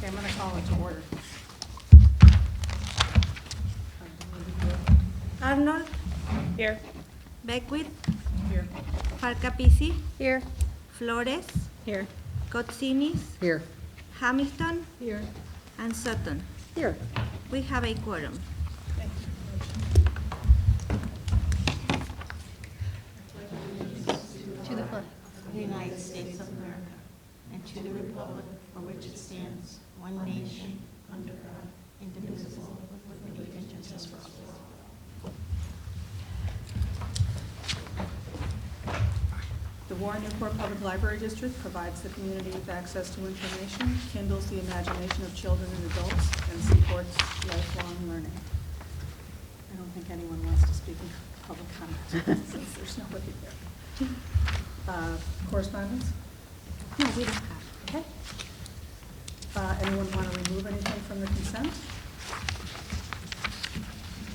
I'm going to call it to order. Arnold, Here. Beckwith, Here. Farcapisi, Here. Flores, Here. Kotsinis, Here. Hamilton, Here. and Sutton. Here. We have a quorum. To the flag of the United States of America, and to the republic for which it stands, one nation, under God, indivisible, with liberty and justice for all. The Warren Newport Public Library District provides the community with access to information, kindles the imagination of children and adults, and supports lifelong learning. I don't think anyone wants to speak in public comment since there's nobody there. Correspondence? No, we don't have. Okay. Anyone want to remove anything from the consent?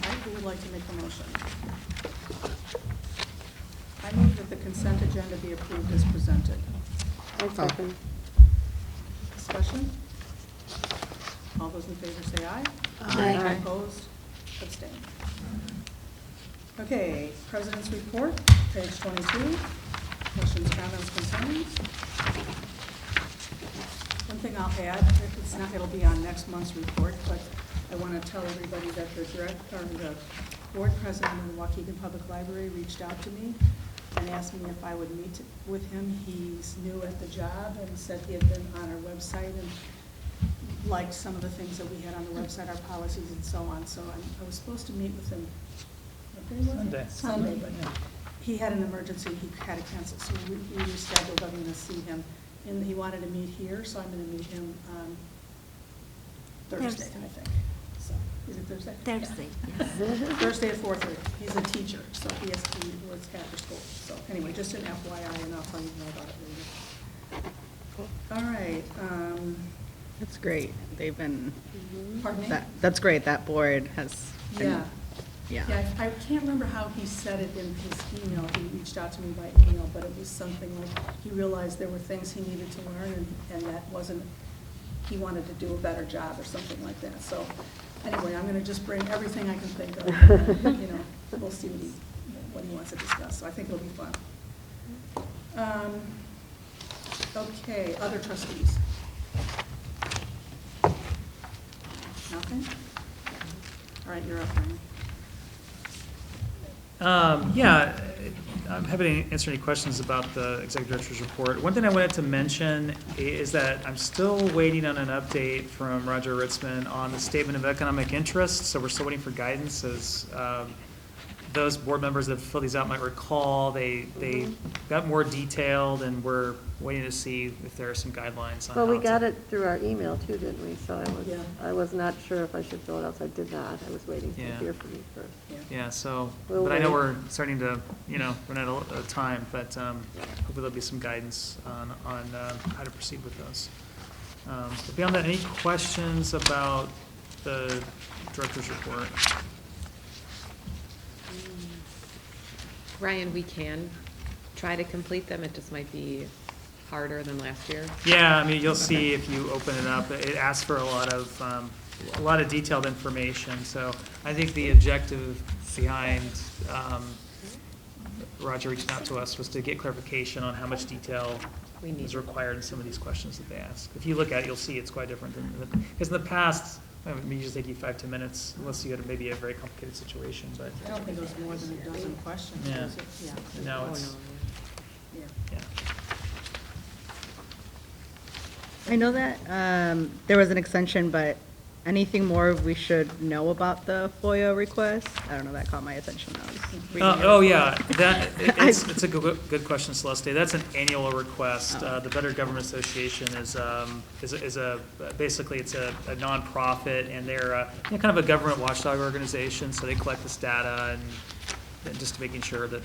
All right, who would like to make the motion? I move that the consent agenda be approved as presented. Second. Discussion? All those in favor say aye. Aye. Opposed? Abstained. Okay, President's Report, page 22. Questions, comments, concerns? One thing I'll add, it's not, it'll be on next month's report, but I want to tell everybody that the board president of the Waukegan Public Library reached out to me and asked me if I would meet with him. He's new at the job and said he had been on our website and liked some of the things that we had on the website, our policies and so on. So I was supposed to meet with him, what day was it? Sunday, but he had an emergency, he had to cancel, so we rescheduled. I'm going to see him. And he wanted to meet here, so I'm going to meet him on Thursday, I think. So, is it Thursday? Thursday, Yeah. Thursday at 4:30. He's a teacher, so he works after school. So anyway, just an FYI, and I'll tell you more about it later. All right. That's great. They've been, Pardon me? that's great. That board has been, Yeah. yeah. I can't remember how he said it in his email. He reached out to me by email, but it was something like he realized there were things he needed to learn, and that wasn't, he wanted to do a better job or something like that. So anyway, I'm going to just bring everything I can think of. You know, we'll see what he wants to discuss. So I think it'll be fun. Okay, other trustees. Nothing? All right, you're up, Ryan. Yeah, I'm happy to answer any questions about the executive director's report. One thing I wanted to mention is that I'm still waiting on an update from Roger Ritzman on the statement of economic interest. So we're still waiting for guidance. As those board members that fill these out might recall, they got more detailed, and we're waiting to see if there are some guidelines on Well, we how got to- it through our email too, didn't we? So Yeah. I was not sure if I should fill it out, so I did not. I was waiting to Yeah. hear from you first. Yeah, so, We'll but I know wait. we're starting to, run out of time, but hopefully there'll be some guidance on how to proceed with those. But beyond that, any questions about the director's report? Ryan, we can try to complete them. It just might be harder than last year. Yeah, I mean, you'll see if you open it up, it asks for a lot of detailed information. So I think the objective behind Roger reaching out to us was to get clarification on how much detail We need. is required in some of these questions that they ask. If you look at it, you'll see it's quite different than, because in the past, it may just take you 5, 10 minutes, unless you had maybe a very complicated situation, but I don't think it was more than a dozen questions. Yeah. was it? Yeah. now Oh, it's, no. Yeah. yeah. I know that there was an extension, but anything more we should know about the FOIA request? I don't know, that caught my attention. I was reading your Oh, report. yeah, it's a good question, Celeste. That's an annual request. Oh. The Better Government Association is basically it's a nonprofit, and they're kind of a government watchdog organization, so they collect this data and just making sure that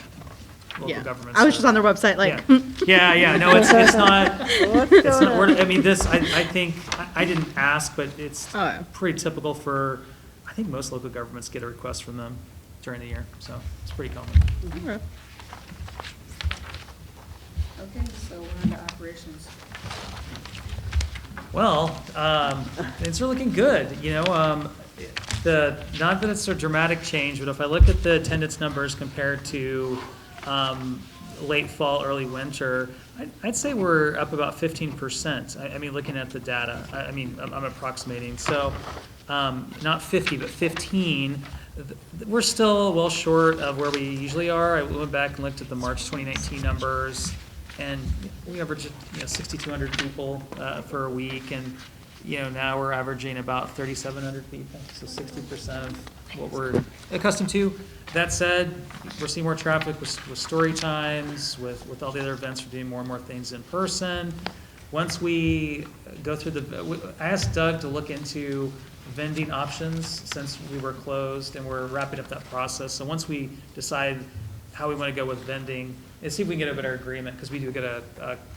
local Yeah. governments. I was just on their website, like. Yeah, no, it's not, What's it's going not, on? I mean, this, I think, I didn't ask, but it's Oh, yeah. pretty typical for, I think most local governments get a request from them during the year, so it's pretty common. Okay. Okay, so we're into operations. Well, things are looking good, you know, not that it's a dramatic change, but if I look at the attendance numbers compared to, late fall, early winter, I'd say we're up about 15%. I mean, looking at the data, I'm approximating, so, not 50, but 15. We're still well short of where we usually are. I went back and looked at the March 2019 numbers, and we averaged, 6,200 people for a week, and, now we're averaging about 3,700 people, so 60% of what we're accustomed to. That said, we're seeing more traffic with story times, with all the other events, we're doing more and more things in person. Once we go through I asked Doug to look into vending options since we were closed, and we're wrapping up that process. So once we decide how we want to go with vending, and see if we can get a better agreement, because we do get a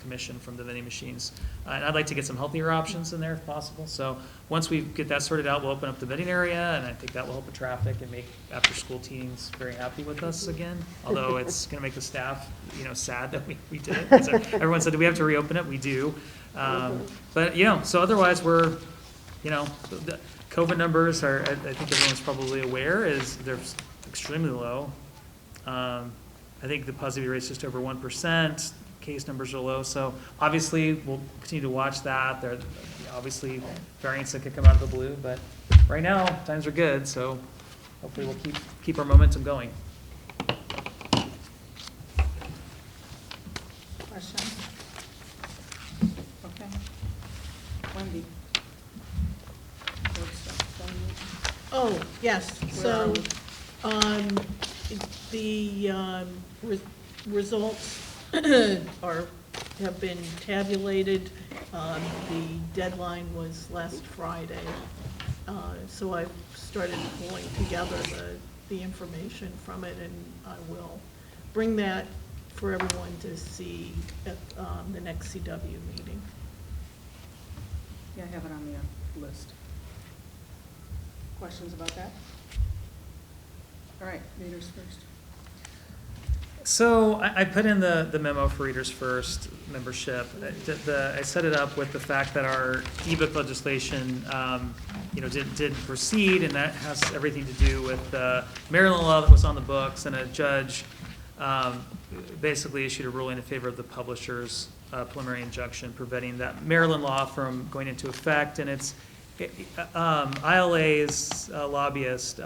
commission from the vending machines. And I'd like to get some healthier options in there if possible. So once we get that sorted out, we'll open up the vending area, and I think that will help with traffic and make after-school teens very happy with us again. Although it's going to make the staff, sad that we did it. 'Cause everyone said, do we have to reopen it? We do. But, so otherwise we're, the COVID numbers are, I think everyone's probably aware, is they're extremely low. I think the positivity rate is just over 1%, case numbers are low, so obviously we'll continue to watch that. There are obviously variants that could come out of the blue, but right now, times are good, so hopefully we'll keep our momentum going. Questions? Okay. Wendy? Board stuff, Oh, yes, so, Where the results have been tabulated. The deadline was last Friday. So I've started pulling together the information from it, and I will bring that for everyone to see at the next CW meeting. Yeah, I have it on the list. Questions about that? All right, readers first. So I put in the memo for Readers First membership. I set it up with the fact that our ebook legislation, did proceed, and that has everything to do with the Maryland law that was on the books, and a judge basically issued a ruling in favor of the publisher's preliminary injunction preventing that Maryland law from going into effect. And ILA's lobbyist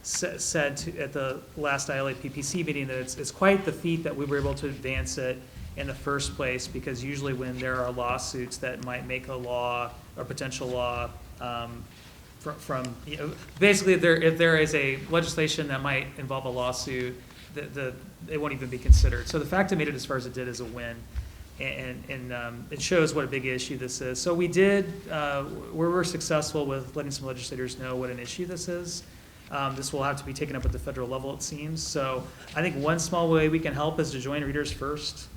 said at the last ILA PPC meeting that it's quite the feat that we were able to advance it in the first place, because usually when there are lawsuits that might make a law or potential law basically if there is a legislation that might involve a lawsuit, it won't even be considered. So the fact it made it as far as it did is a win. And it shows what a big issue this is. So we were successful with letting some legislators know what an issue this is. This will have to be taken up at the federal level, it seems. So I think one small way we can help is to join Readers First.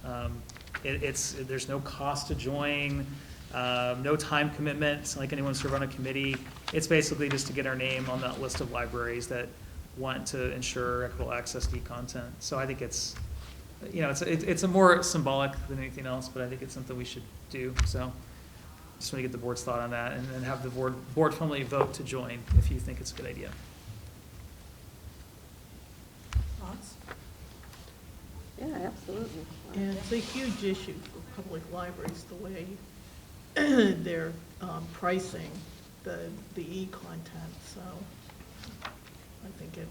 There's no cost to join, no time commitment. It's not like anyone serve on a committee. It's basically just to get our name on that list of libraries that want to ensure equitable access to e-content. So I think it's a more symbolic than anything else, but I think it's something we should do. So just want to get the board's thought on that, and then have the board formally vote to join if you think it's a good idea. Thoughts? Yeah, absolutely. And it's a huge issue for public libraries, the way they're pricing the e-content, so I think it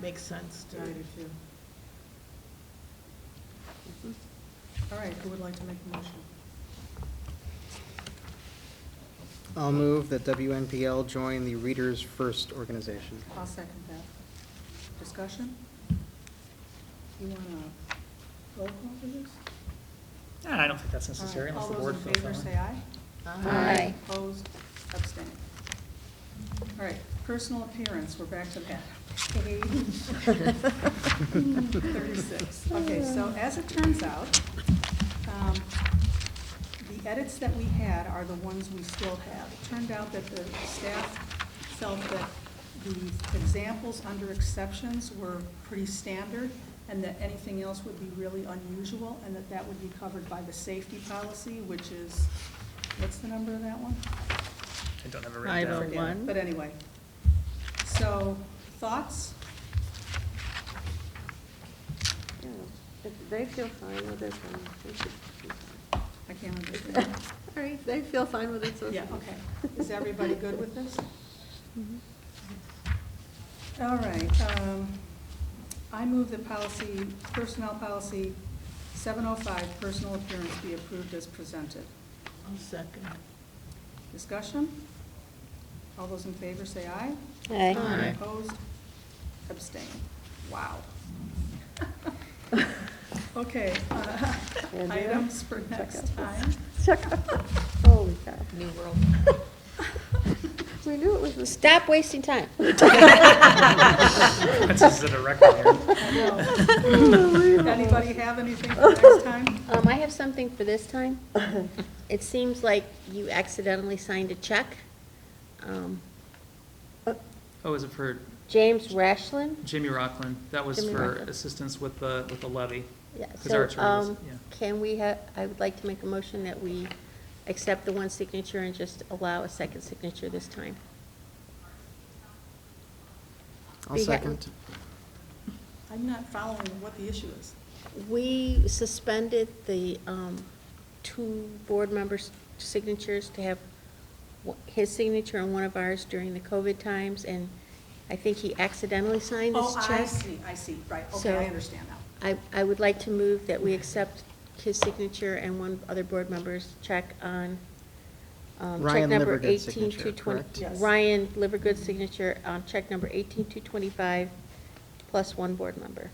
makes sense to. I do too. All right, who would like to make the motion? I'll move that WNPL join the Readers First organization. I'll second that. Discussion? You want a roll call for this? I don't think that's necessary unless the board feels All those in favor that way. say aye. Aye. Opposed, abstained. All right, personal appearance, we're back to that. Page 36. Okay, so as it turns out, the edits that we had are the ones we still have. It turned out that the staff felt that the examples under exceptions were pretty standard, and that anything else would be really unusual, and that would be covered by the safety policy, which is What's the number of that one? I don't have it written down. 501. But anyway, so, thoughts? Yeah, if they feel fine with it, then they should be fine. I can't understand. All right, if they feel fine with it, so. Yeah, okay. Is everybody good with this? Mm-hmm. All right, I move that policy, personnel policy 705, personal appearance be approved as presented. I'll second. Discussion? All those in favor say aye. Aye. Aye. Opposed? Abstain. Wow. Okay, Andrea? items for next time. Holy cow. New world. We knew it was a. Stop wasting time. This is at a record here. I know. Anybody have anything for next time? I have something for this time. It seems like you accidentally signed a check. Oh, is it for James Rashlin? Jamie Rockland? That was Jamie for Rockland. assistance with the levy. Yeah, 'Cause our so, attorney was- yeah. can we have, I would like to make a motion that we accept the one signature and just allow a second signature this time. I'll We ha- second. I'm not following what the issue is. We suspended the two board members' signatures to have his signature and one of ours during the COVID times, and I think he accidentally signed this Oh, check. I see, right, okay, So- I understand now. I would like to move that we accept his signature and one other board member's check on check Ryan number Livergood's 18220. signature, correct? Yes. Ryan Livergood's signature on check number 18225 plus one board member.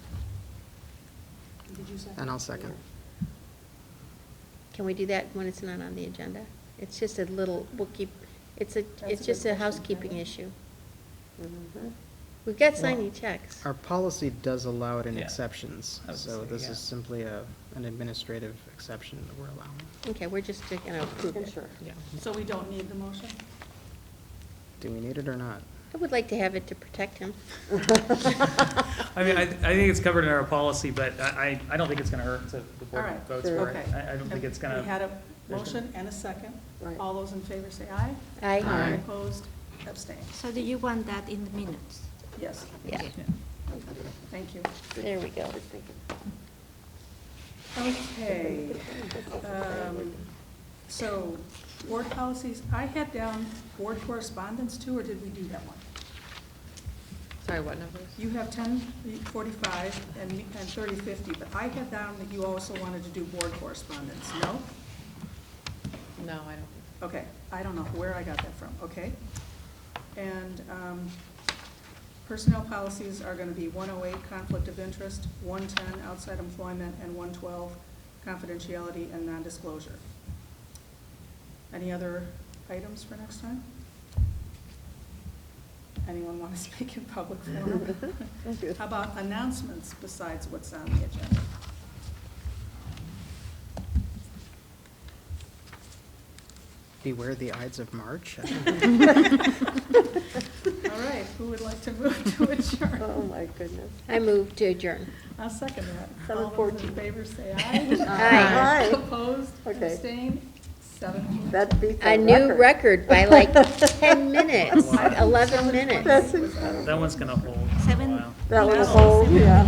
Did you second? And I'll second. Can we do that when it's not on the agenda? It's just a little, we'll keep, it's That's a just good a question, housekeeping Heather. issue. Mhm. We've got signing checks. Our policy does allow it in Yeah. exceptions, I was so saying, this yeah. is simply an administrative exception that we're allowing. Okay, we're just going to approve it. Sure. Yeah. So we don't need the motion? Do we need it or not? I would like to have it to protect him. I mean, I think it's covered in our policy, but I don't think it's gonna hurt to the board All right, votes for it. okay. I don't think it's gonna. We had a motion and a second. Right. All those in favor say aye. Aye. Aye. Opposed? Abstain. So do you want that in the minutes? Yes, Yeah, Yeah. thank you. there we go. Good thinking. Okay. So, board policies, I had down board correspondence too, or did we do that one? Sorry, what numbers? You have 1045 and 3050, but I had down that you also wanted to do board correspondence, no? No, I don't. Okay, I don't know where I got that from, okay? And personnel policies are going to be 108, conflict of interest, 110, outside employment, and 112, confidentiality and non-disclosure. Any other items for next time? Anyone want to speak in public forum? How about announcements besides what's on the agenda? Beware the Ides of March. All right, who would like to move to adjourn? Oh, my goodness. I move to adjourn. I'll second that. 7:14. All those in favor say aye. Aye. Opposed, Okay. abstained, 7. That beats A our new record by like 10 minutes, Wow. 11 minutes. That's incredible. That one's gonna hold for a Seven- while. That was No. whole, yeah.